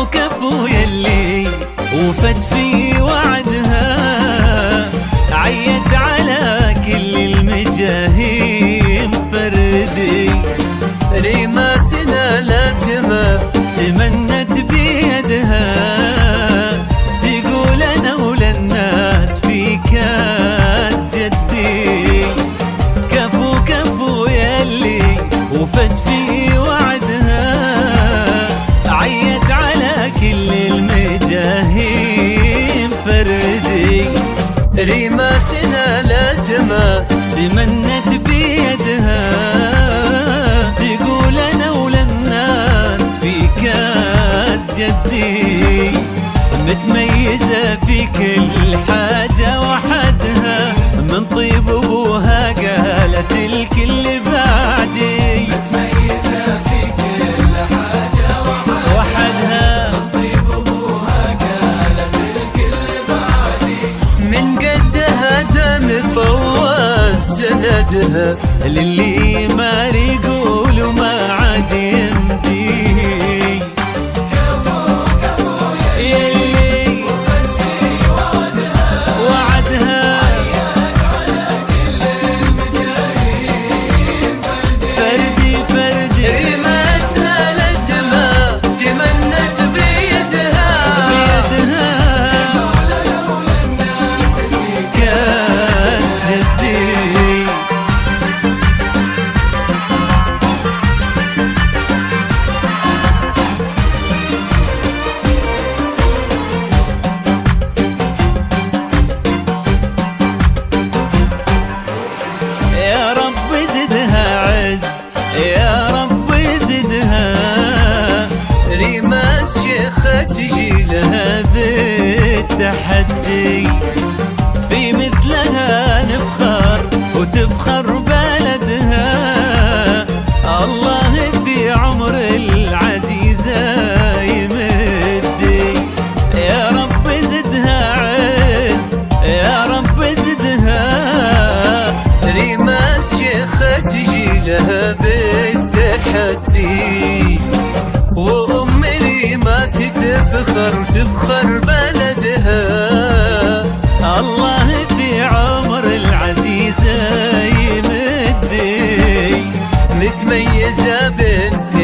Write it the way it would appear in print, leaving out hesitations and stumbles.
كفو يلي وفت في وعدها، عيت على كل المجاهيم فردي. ريماسنا لا تمنت بيدها، تقول انا وللناس في كاس جدي. كفو كفو يلي وفت في وعدها، عيت على كل المجاهيم فردي. ريماسنا لا تمنت بيدها، تقول انا وللناس في كاس جدي. متميزة في كل حاجة وحدها، من طيب ابوها قالت الكل بعدي. متميزة في كل حاجة وحدها، من طيب ابوها قالت الكل بعدي. من قدها دم فوز سندها، للي ما يقول وما عاد يمدي. شيخة تجي لها بالتحدي، في مثلها نفخر وتفخر بلدها. الله في عمر العزيزة يمدي، يا رب زدها عز، يا رب زدها. ريماس شيخة تجي لها بالتحدي، ريماس تفخر بلدها. الله في عمر العزيزة يمدي، متميزة بنت